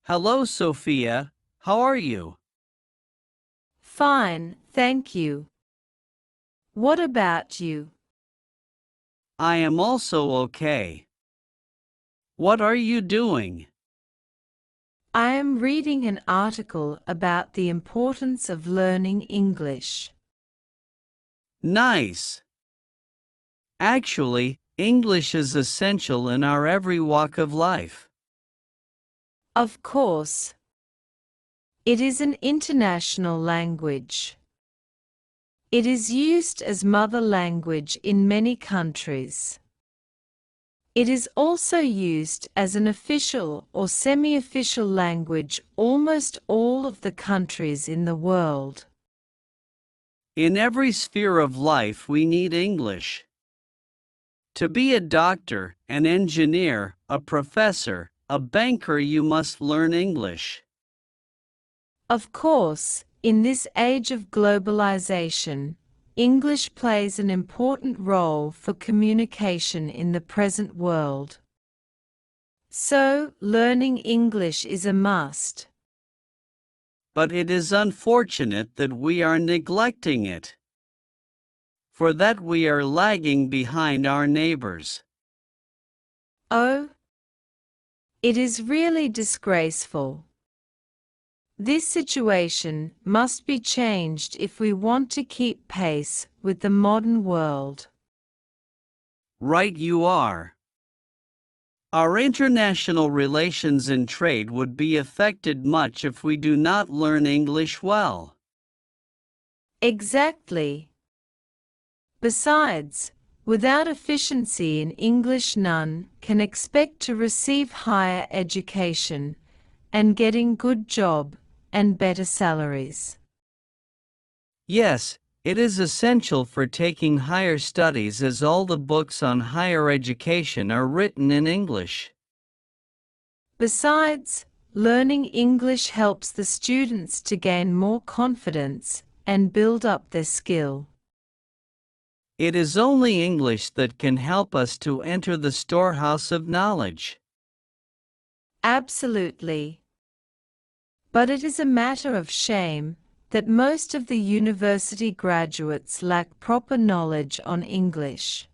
Hello, Sophia. How are you? Fine, thank you. What about you? I am also okay. What are you doing? I am reading an article about the importance of learning English. Nice. Actually, English is essential in our every walk of life. Of course, it is an international language. It is used as mother language in many countries. It is also used as an official or semi-official language almost all of the countries in the world. In every sphere of life, we need English. To be a doctor, an engineer, a professor, a banker, you must learn English. Of course, in this age of globalization, English plays an important role for communication in the present world. So, learning English is a must. But it is unfortunate that we are neglecting it. For that we are lagging behind our neighbors. Oh, it is really disgraceful. This situation must be changed if we want to keep pace with the modern world. Right you are. Our international relations and trade would be affected much if we do not learn English well. Exactly. Besides, without efficiency in English, none can expect to receive higher education and getting good job and better salaries. Yes, it is essential for taking higher studies as all the books on higher education are written in English. Besides, learning English helps the students to gain more confidence and build up their skill. It is only English that can help us to enter the storehouse of knowledge. Absolutely. But it is a matter of shame that most of the university graduates lack proper knowledge on English.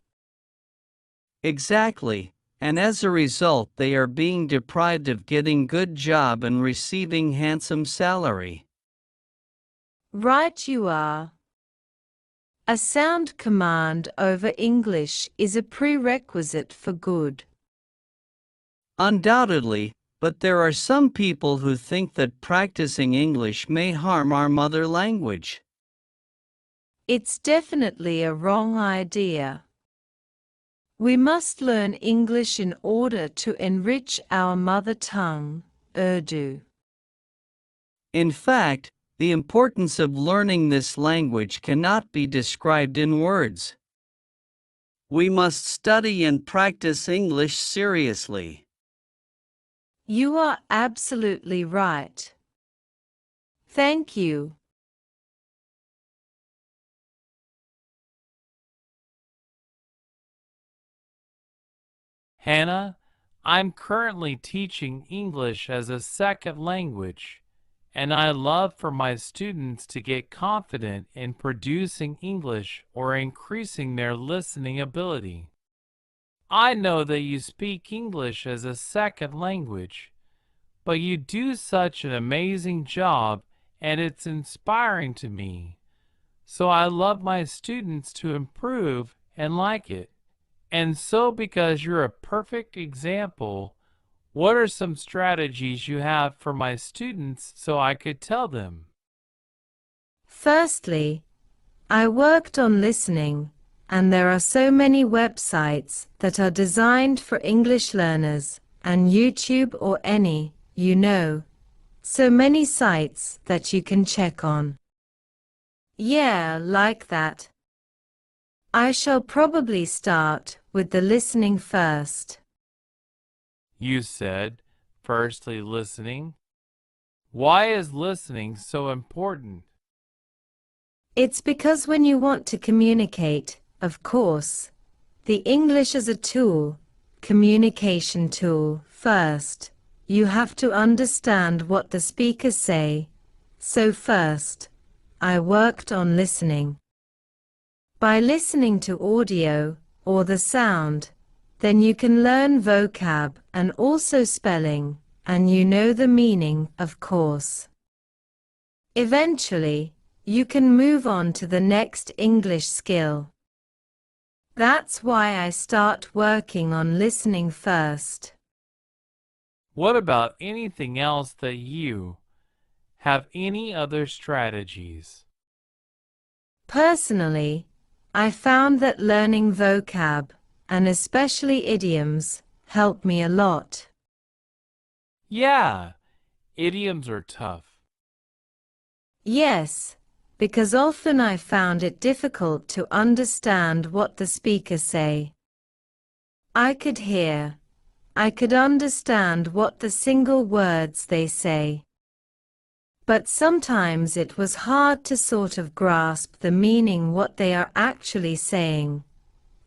Exactly, and as a result they are being deprived of getting good job and receiving handsome salary. Right you are. A sound command over English is a prerequisite for good. Undoubtedly, but there are some people who think that practicing English may harm our mother language. It's definitely a wrong idea. We must learn English in order to enrich our mother tongue, Urdu. In fact, the importance of learning this language cannot be described in words. We must study and practice English seriously. You are absolutely right. Thank you. Hannah, I'm currently teaching English as a second language, and I love for my students to get confident in producing English or increasing their listening ability. I know that you speak English as a second language, but you do such an amazing job and it's inspiring to me. So I love my students to improve and like it. And so, because you're a perfect example, what are some strategies you have for my students so I could tell them? Firstly, I worked on listening, and there are so many websites that are designed for English learners, and YouTube or any, so many sites that you can check on. Yeah, like that. I shall probably start with the listening first. You said, firstly, listening. Why is listening so important? It's because when you want to communicate, of course, the English is a tool, communication tool, first, you have to understand what the speakers say. So first, I worked on listening. By listening to audio, or the sound, then you can learn vocab and also spelling, and you know the meaning, of course. Eventually, you can move on to the next English skill. That's why I start working on listening first. What about anything else that you have any other strategies? Personally, I found that learning vocab, and especially idioms, helped me a lot. Yeah, idioms are tough. Yes, because often I found it difficult to understand what the speakers say. I could hear, I could understand what the single words they say. But sometimes it was hard to sort of grasp the meaning what they are actually saying.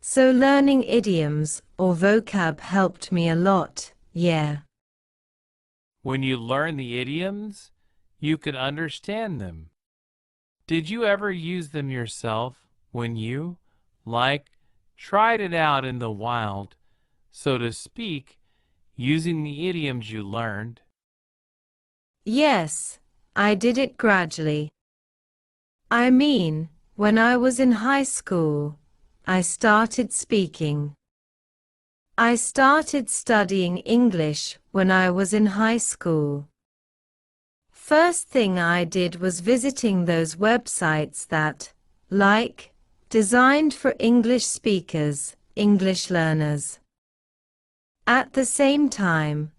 So learning idioms or vocab helped me a lot, yeah. When you learn the idioms, you can understand them. Did you ever use them yourself when you, tried it out in the wild, so to speak, using the idioms you learned? Yes, I did it gradually. I mean, when I was in high school, I started speaking. I started studying English when I was in high school. First thing I did was visiting those websites that, designed for English speakers, English learners. At the same time,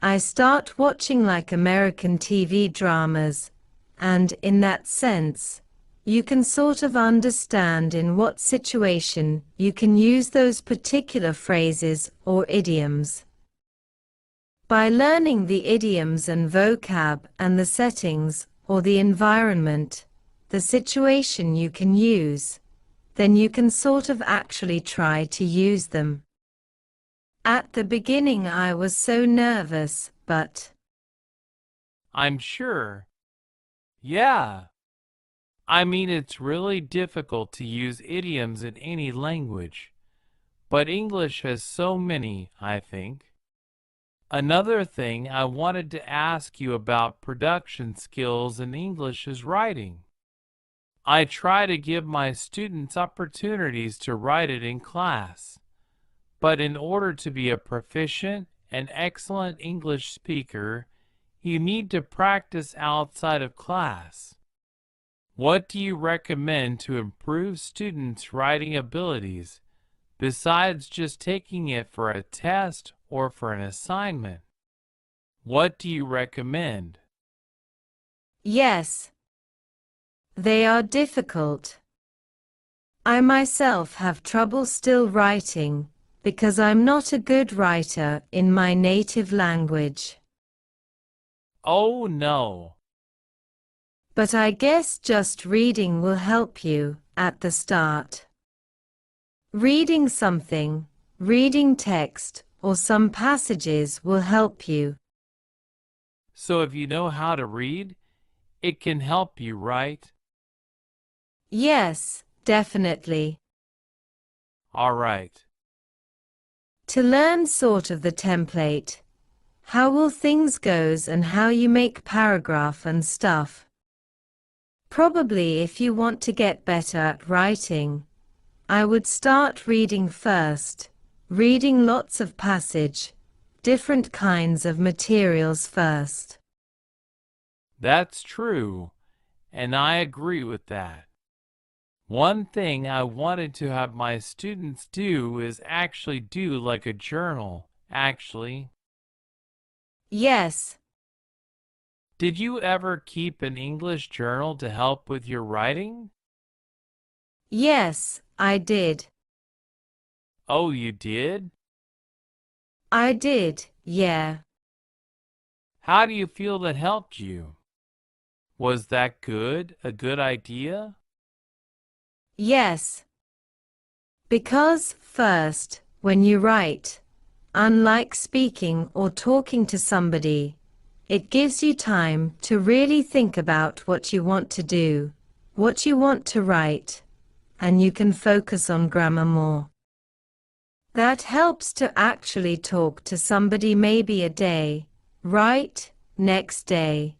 I start watching American TV dramas, and in that sense, you can sort of understand in what situation you can use those particular phrases or idioms. By learning the idioms and vocab and the settings or the environment, the situation you can use, then you can sort of actually try to use them. At the beginning I was so nervous, but I'm sure. Yeah. I mean, it's really difficult to use idioms in any language, but English has so many, I think. Another thing I wanted to ask you about production skills in English is writing. I try to give my students opportunities to write it in class, but in order to be a proficient and excellent English speaker, you need to practice outside of class. What do you recommend to improve students' writing abilities besides just taking it for a test or for an assignment? What do you recommend? yes, they are difficult. I myself have trouble still writing because I'm not a good writer in my native language. Oh no. But I guess just reading will help you at the start. Reading something, reading text, or some passages will help you. So if you know how to read, it can help you, right? Yes, definitely. All right. To learn sort of the template, how will things goes and how you make paragraph and stuff. Probably if you want to get better at writing, I would start reading first, reading lots of passage, different kinds of materials first. That's true, and I agree with that. One thing I wanted to have my students do is actually do like a journal, actually. Yes, Did you ever keep an English journal to help with your writing? yes, I did. Oh, you did? I did, yeah. How do you feel that helped you? Was that good? A good idea? Yes. Because, first, when you write, Unlike speaking or talking to somebody, it gives you time to really think about what you want to do, what you want to write, and you can focus on grammar more. That helps to actually talk to somebody maybe a day, write, next day,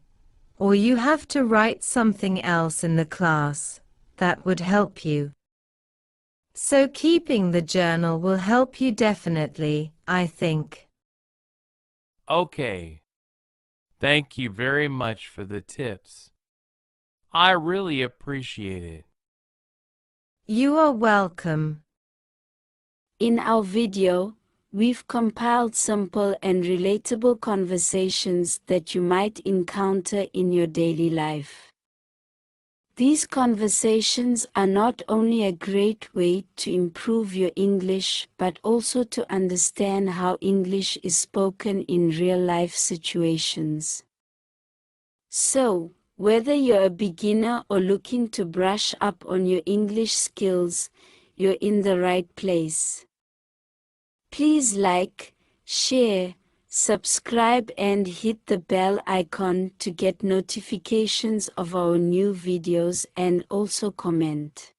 or you have to write something else in the class. That would help you. So keeping the journal will help you definitely, I think. Okay. Thank you very much for the tips. I really appreciate it. You are welcome. In our video, we've compiled simple and relatable conversations that you might encounter in your daily life. These conversations are not only a great way to improve your English, but also to understand how English is spoken in real-life situations. So, whether you're a beginner or looking to brush up on your English skills, you're in the right place. Please like, share, subscribe and hit the bell icon to get notifications of our new videos and also comment.